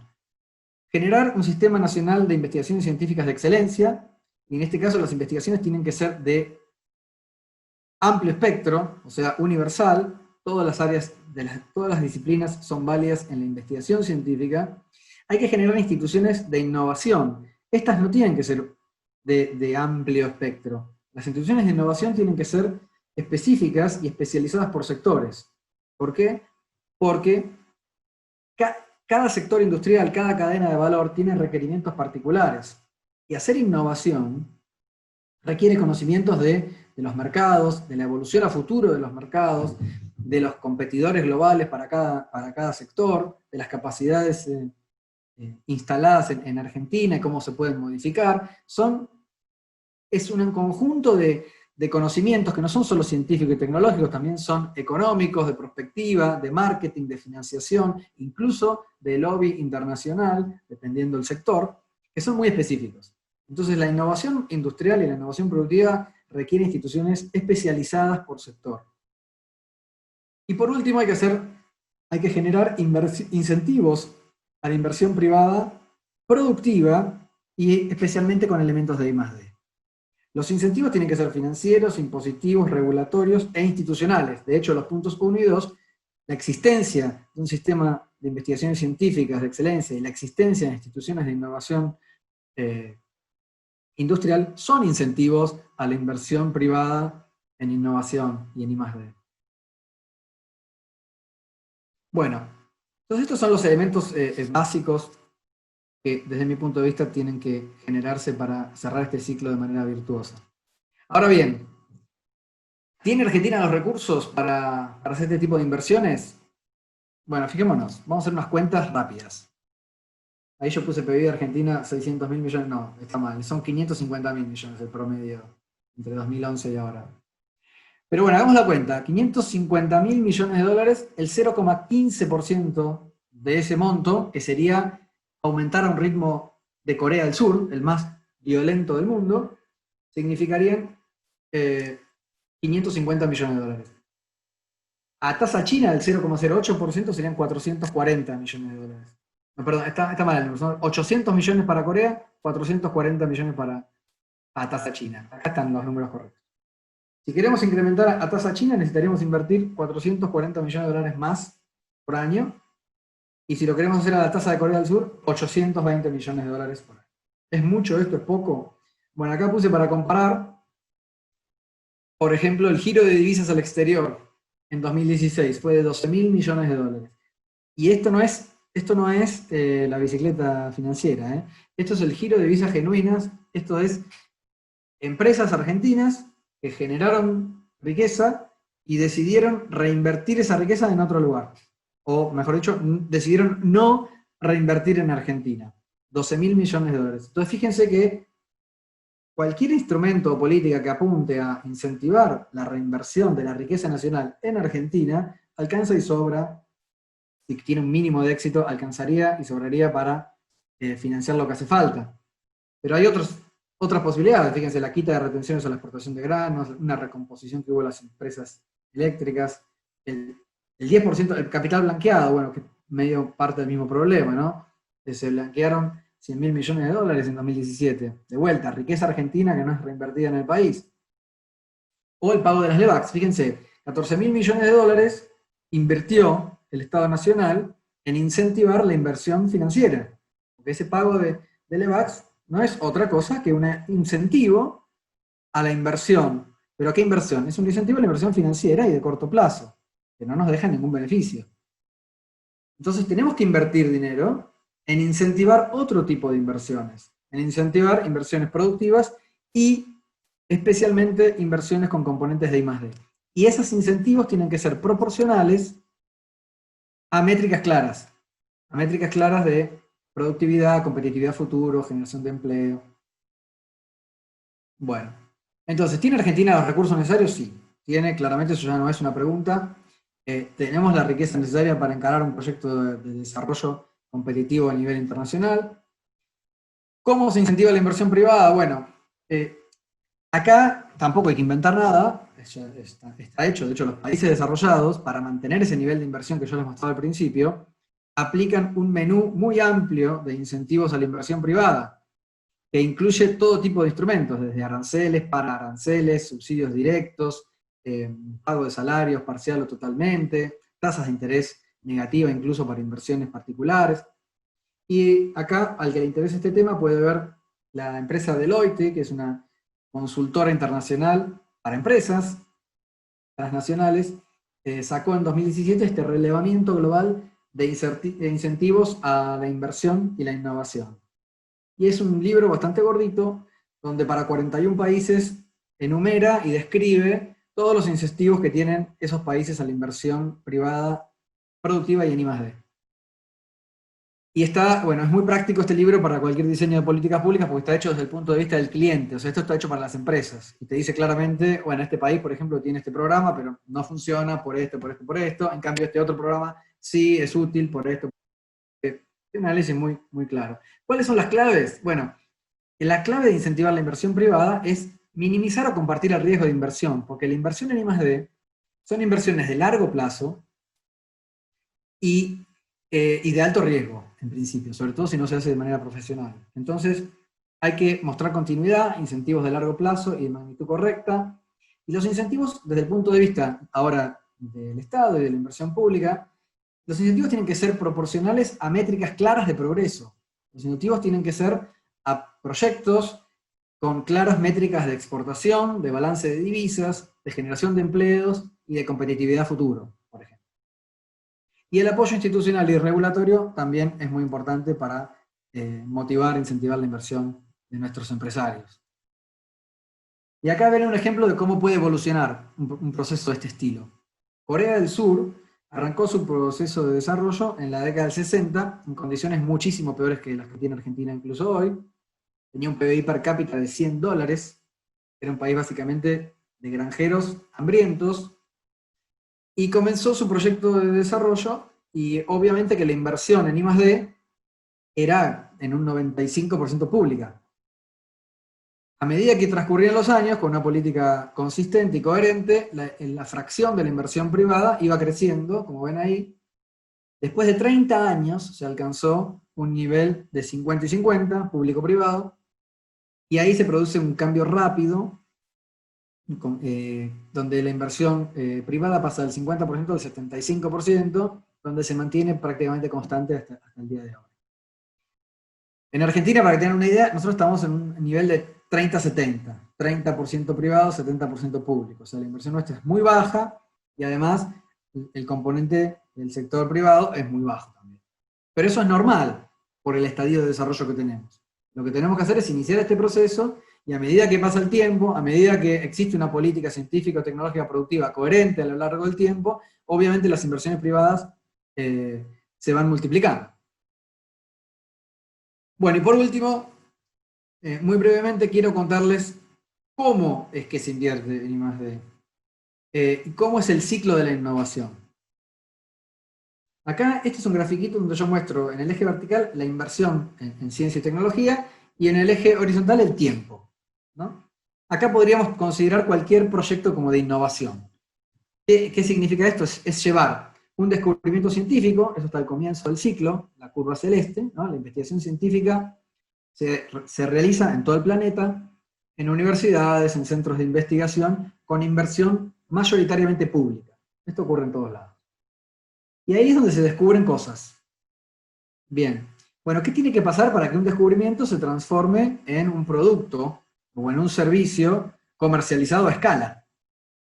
generar un sistema nacional de investigaciones científicas de excelencia, y en este caso las investigaciones tienen que ser de amplio espectro, o sea, universal. Todas las áreas, todas las disciplinas son válidas en la investigación científica. Hay que generar instituciones de innovación. Estas no tienen que ser de amplio espectro. Las instituciones de innovación tienen que ser específicas y especializadas por sectores. ¿Por qué? Porque cada sector industrial, cada cadena de valor tiene requerimientos particulares. Y hacer innovación requiere conocimientos de los mercados, de la evolución a futuro de los mercados, de los competidores globales para cada sector, de las capacidades instaladas en Argentina y cómo se pueden modificar. Es un conjunto de conocimientos que no son solo científicos y tecnológicos, también son económicos, de prospectiva, de marketing, de financiación, incluso de lobby internacional, dependiendo del sector, que son muy específicos. Entonces la innovación industrial y la innovación productiva requiere instituciones especializadas por sector. Y por último hay que generar incentivos a la inversión privada productiva y especialmente con elementos de I+D. Los incentivos tienen que ser financieros, impositivos, regulatorios e institucionales. De hecho, los puntos 1 y 2, la existencia de un sistema de investigaciones científicas de excelencia y la existencia de instituciones de innovación industrial son incentivos a la inversión privada en innovación y en I+D. Bueno, entonces estos son los elementos básicos que desde mi punto de vista tienen que generarse para cerrar este ciclo de manera virtuosa. Ahora bien, ¿tiene Argentina los recursos para hacer este tipo de inversiones? Bueno, fijémonos, vamos a hacer unas cuentas rápidas. Ahí yo puse PBI de Argentina 600.000 millones, no, está mal, son 550.000 millones el promedio entre 2011 y ahora. Pero bueno, hagamos la cuenta, 550.000 millones de dólares, el 0,15% de ese monto, que sería aumentar a un ritmo de Corea del Sur, el más violento del mundo, significarían 550 millones de dólares. A tasa china del 0,08% serían 440 millones de dólares. No, perdón, está mal el número, son 800 millones para Corea, 440 millones a tasa china. Acá están los números correctos. Si queremos incrementar a tasa china, necesitaríamos invertir 440 millones de dólares más por año. Y si lo queremos hacer a la tasa de Corea del Sur, 820 millones de dólares por año. ¿Es mucho esto? ¿Es poco? Bueno, acá puse para comparar, por ejemplo, el giro de divisas al exterior en 2016 fue de 12.000 millones de dólares. Y esto no es la bicicleta financiera, ¿eh? Esto es el giro de divisas genuinas, esto es empresas argentinas que generaron riqueza y decidieron reinvertir esa riqueza en otro lugar. O mejor dicho, decidieron no reinvertir en Argentina. 12.000 millones de dólares. Entonces fíjense que cualquier instrumento o política que apunte a incentivar la reinversión de la riqueza nacional en Argentina, alcanza y sobra, si tiene un mínimo de éxito, alcanzaría y sobraría para financiar lo que hace falta. Pero hay otras posibilidades, fíjense, la quita de retenciones a la exportación de granos, una recomposición que hubo en las empresas eléctricas, el 10%, el capital blanqueado, bueno, que es medio parte del mismo problema, ¿no? Se blanquearon 100.000 millones de dólares en 2017. De vuelta, riqueza argentina que no es reinvertida en el país. O el pago de las LEVACs, fíjense, 14.000 millones de dólares invirtió el Estado Nacional en incentivar la inversión financiera. Porque ese pago de LEVACs no es otra cosa que un incentivo a la inversión. ¿Pero qué inversión? Es un incentivo a la inversión financiera y de corto plazo, que no nos deja ningún beneficio. Entonces tenemos que invertir dinero en incentivar otro tipo de inversiones, en incentivar inversiones productivas y especialmente inversiones con componentes de I+D. Y esos incentivos tienen que ser proporcionales a métricas claras de productividad, competitividad futuro, generación de empleo. Bueno, entonces, ¿tiene Argentina los recursos necesarios? Sí, tiene, claramente, eso ya no es una pregunta. Tenemos la riqueza necesaria para encarar un proyecto de desarrollo competitivo a nivel internacional. ¿Cómo se incentiva la inversión privada? Bueno, acá tampoco hay que inventar nada, está hecho. De hecho, los países desarrollados, para mantener ese nivel de inversión que yo les mostraba al principio, aplican un menú muy amplio de incentivos a la inversión privada, que incluye todo tipo de instrumentos, desde aranceles, para aranceles, subsidios directos, pago de salarios parcial o totalmente, tasas de interés negativa incluso para inversiones particulares. Y acá, al que le interese este tema, puede ver la empresa Deloitte, que es una consultora internacional para empresas transnacionales, sacó en 2017 este relevamiento global de incentivos a la inversión y la innovación. Y es un libro bastante gordito, donde para 41 países enumera y describe todos los incentivos que tienen esos países a la inversión privada, productiva y en I+D. Y está, bueno, es muy práctico este libro para cualquier diseño de políticas públicas porque está hecho desde el punto de vista del cliente, o sea, esto está hecho para las empresas. Y te dice claramente, bueno, este país, por ejemplo, tiene este programa, pero no funciona por esto, por esto, por esto. En cambio, este otro programa sí es útil por esto. Es un análisis muy, muy claro. ¿Cuáles son las claves? Bueno, la clave de incentivar la inversión privada es minimizar o compartir el riesgo de inversión, porque la inversión en I+D son inversiones de largo plazo y de alto riesgo, en principio, sobre todo si no se hace de manera profesional. Entonces, hay que mostrar continuidad, incentivos de largo plazo y de magnitud correcta, y los incentivos, desde el punto de vista ahora del Estado y de la inversión pública, los incentivos tienen que ser proporcionales a métricas claras de progreso. Los incentivos tienen que ser a proyectos con claras métricas de exportación, de balance de divisas, de generación de empleos y de competitividad futuro, por ejemplo. Y el apoyo institucional y regulatorio también es muy importante para motivar e incentivar la inversión de nuestros empresarios. Y acá ven un ejemplo de cómo puede evolucionar un proceso de este estilo. Corea del Sur arrancó su proceso de desarrollo en la década del 60, en condiciones muchísimo peores que las que tiene Argentina incluso hoy. Tenía un PBI per cápita de $100, era un país básicamente de granjeros hambrientos, y comenzó su proyecto de desarrollo, y obviamente que la inversión en I+D era en un 95% pública. A medida que transcurrían los años, con una política consistente y coherente, la fracción de la inversión privada iba creciendo, como ven ahí. Después de 30 años se alcanzó un nivel de 50 y 50, público-privado, y ahí se produce un cambio rápido, donde la inversión privada pasa del 50% al 75%, donde se mantiene prácticamente constante hasta el día de hoy. En Argentina, para que tengan una idea, nosotros estamos en un nivel de 30-70, 30% privado, 70% público. O sea, la inversión nuestra es muy baja, y además el componente del sector privado es muy bajo también. Pero eso es normal, por el estadio de desarrollo que tenemos. Lo que tenemos que hacer es iniciar este proceso, y a medida que pasa el tiempo, a medida que existe una política científica o tecnológica productiva coherente a lo largo del tiempo, obviamente las inversiones privadas se van multiplicando. Bueno, y por último, muy brevemente quiero contarles cómo es que se invierte en I+D, y cómo es el ciclo de la innovación. Acá, este es un grafiquito donde yo muestro en el eje vertical la inversión en ciencia y tecnología, y en el eje horizontal el tiempo, ¿no? Acá podríamos considerar cualquier proyecto como de innovación. ¿Qué significa esto? Es llevar un descubrimiento científico, eso está al comienzo del ciclo, la curva celeste, ¿no? La investigación científica se realiza en todo el planeta, en universidades, en centros de investigación, con inversión mayoritariamente pública. Esto ocurre en todos lados. Y ahí es donde se descubren cosas. Bien. Bueno, ¿qué tiene que pasar para que un descubrimiento se transforme en un producto o en un servicio comercializado a escala?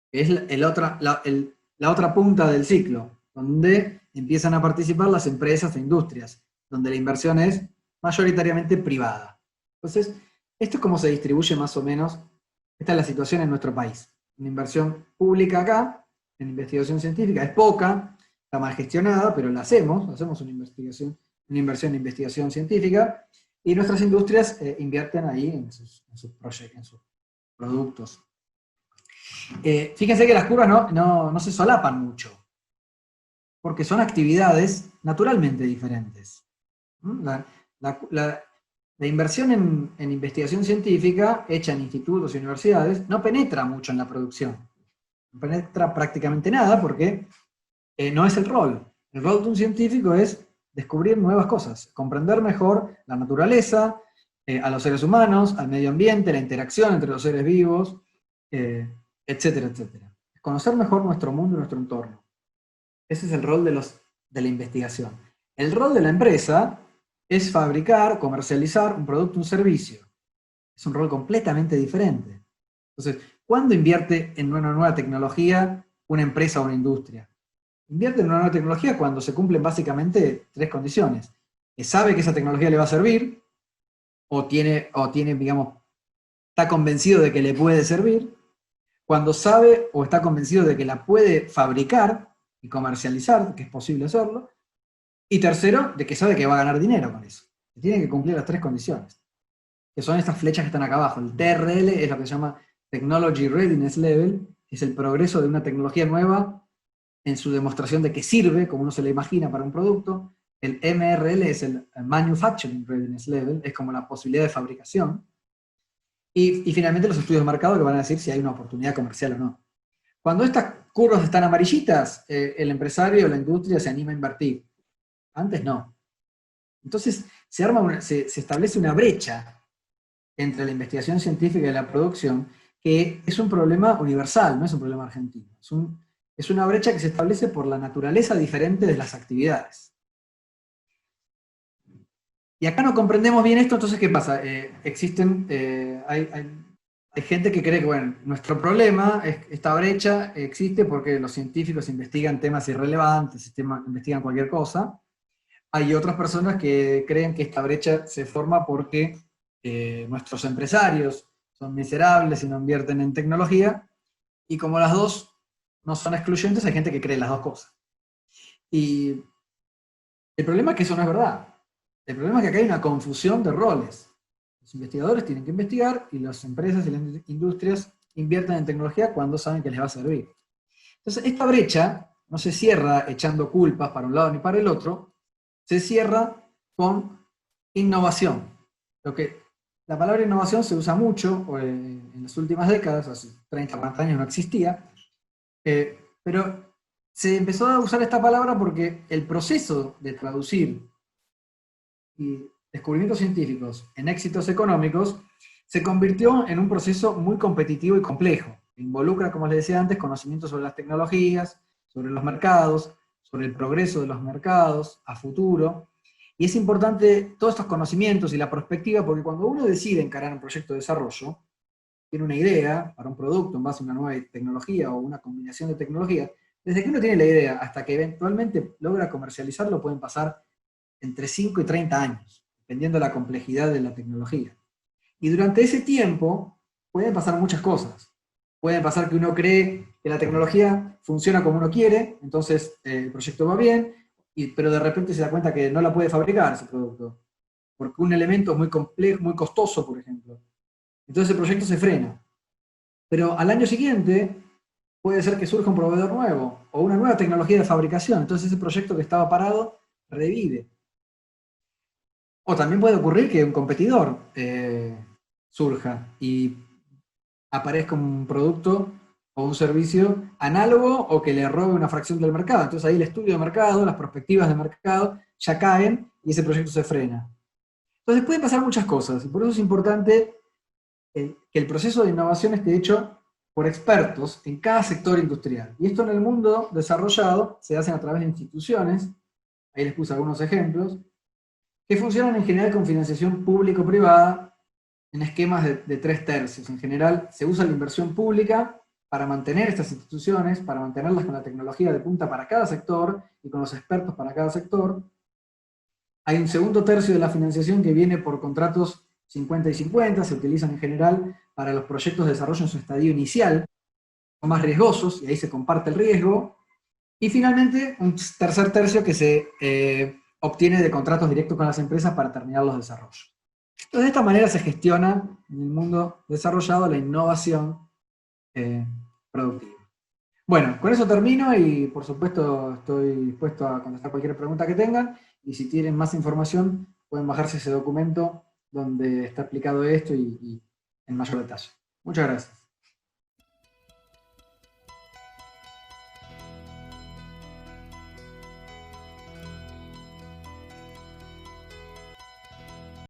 Que es la otra punta del ciclo. donde empiezan a participar las empresas e industrias, donde la inversión es mayoritariamente privada. Entonces, esto es cómo se distribuye más o menos, esta es la situación en nuestro país. Una inversión pública acá, en investigación científica, es poca, está mal gestionada, pero la hacemos una inversión en investigación científica, y nuestras industrias invierten ahí en sus proyectos, en sus productos. Fíjense que las curvas no se solapan mucho, porque son actividades naturalmente diferentes. La inversión en investigación científica, hecha en institutos y universidades, no penetra mucho en la producción. No penetra prácticamente nada porque no es el rol. El rol de un científico es descubrir nuevas cosas, comprender mejor la naturaleza, a los seres humanos, al medio ambiente, la interacción entre los seres vivos, etcétera, etcétera. Conocer mejor nuestro mundo y nuestro entorno. Ese es el rol de la investigación. El rol de la empresa es fabricar, comercializar un producto, un servicio. Es un rol completamente diferente. Entonces, ¿cuándo invierte en una nueva tecnología una empresa o una industria? Invierte en una nueva tecnología cuando se cumplen básicamente tres condiciones. Que sabe que esa tecnología le va a servir, o tiene, digamos, está convencido de que le puede servir, cuando sabe o está convencido de que la puede fabricar y comercializar, que es posible hacerlo, y tercero, de que sabe que va a ganar dinero con eso. Tiene que cumplir las tres condiciones, que son estas flechas que están acá abajo. El TRL es lo que se llama Technology Readiness Level, es el progreso de una tecnología nueva en su demostración de que sirve, como uno se le imagina, para un producto. El MRL es el Manufacturing Readiness Level, es como la posibilidad de fabricación. Y finalmente los estudios de mercado que van a decir si hay una oportunidad comercial o no. Cuando estas curvas están amarillitas, el empresario o la industria se anima a invertir. Antes no. Entonces se establece una brecha entre la investigación científica y la producción, que es un problema universal, no es un problema argentino. Es una brecha que se establece por la naturaleza diferente de las actividades. Y acá no comprendemos bien esto, entonces ¿qué pasa? Hay gente que cree que, bueno, nuestro problema, esta brecha existe porque los científicos investigan temas irrelevantes, investigan cualquier cosa. Hay otras personas que creen que esta brecha se forma porque nuestros empresarios son miserables y no invierten en tecnología, y como las dos no son excluyentes, hay gente que cree las dos cosas. Y el problema es que eso no es verdad. El problema es que acá hay una confusión de roles. Los investigadores tienen que investigar y las empresas y las industrias invierten en tecnología cuando saben que les va a servir. Entonces, esta brecha no se cierra echando culpas para un lado ni para el otro, se cierra con innovación. La palabra innovación se usa mucho en las últimas décadas, hace 30, 40 años no existía, pero se empezó a usar esta palabra porque el proceso de traducir y descubrimientos científicos en éxitos económicos se convirtió en un proceso muy competitivo y complejo. Involucra, como les decía antes, conocimientos sobre las tecnologías, sobre los mercados, sobre el progreso de los mercados a futuro. Y es importante todos estos conocimientos y la perspectiva, porque cuando uno decide encarar un proyecto de desarrollo, tiene una idea para un producto en base a una nueva tecnología o una combinación de tecnologías, desde que uno tiene la idea hasta que eventualmente logra comercializarlo pueden pasar entre 5 y 30 años, dependiendo de la complejidad de la tecnología. Y durante ese tiempo pueden pasar muchas cosas. Pueden pasar que uno cree que la tecnología funciona como uno quiere, entonces el proyecto va bien, pero de repente se da cuenta que no la puede fabricar ese producto, porque un elemento es muy complejo, muy costoso, por ejemplo. Entonces el proyecto se frena. Pero al año siguiente puede ser que surja un proveedor nuevo, o una nueva tecnología de fabricación, entonces ese proyecto que estaba parado revive. O también puede ocurrir que un competidor surja y aparezca un producto o un servicio análogo o que le robe una fracción del mercado. Entonces ahí el estudio de mercado, las perspectivas de mercado ya caen y ese proyecto se frena. Entonces pueden pasar muchas cosas y por eso es importante que el proceso de innovación esté hecho por expertos en cada sector industrial. Y esto en el mundo desarrollado se hace a través de instituciones, ahí les puse algunos ejemplos, que funcionan en general con financiación público-privada en esquemas de 3/3. En general se usa la inversión pública para mantener estas instituciones, para mantenerlas con la tecnología de punta para cada sector y con los expertos para cada sector. Hay un segundo tercio de la financiación que viene por contratos 50 y 50, se utilizan en general para los proyectos de desarrollo en su estadio inicial, son más riesgosos, y ahí se comparte el riesgo. Y finalmente, un tercer tercio que se obtiene de contratos directos con las empresas para terminar los desarrollos. Entonces, de esta manera se gestiona en el mundo desarrollado la innovación productiva. Bueno, con eso termino y por supuesto estoy dispuesto a contestar cualquier pregunta que tengan, y si tienen más información pueden bajarse ese documento donde está explicado esto y en mayor detalle. Muchas gracias.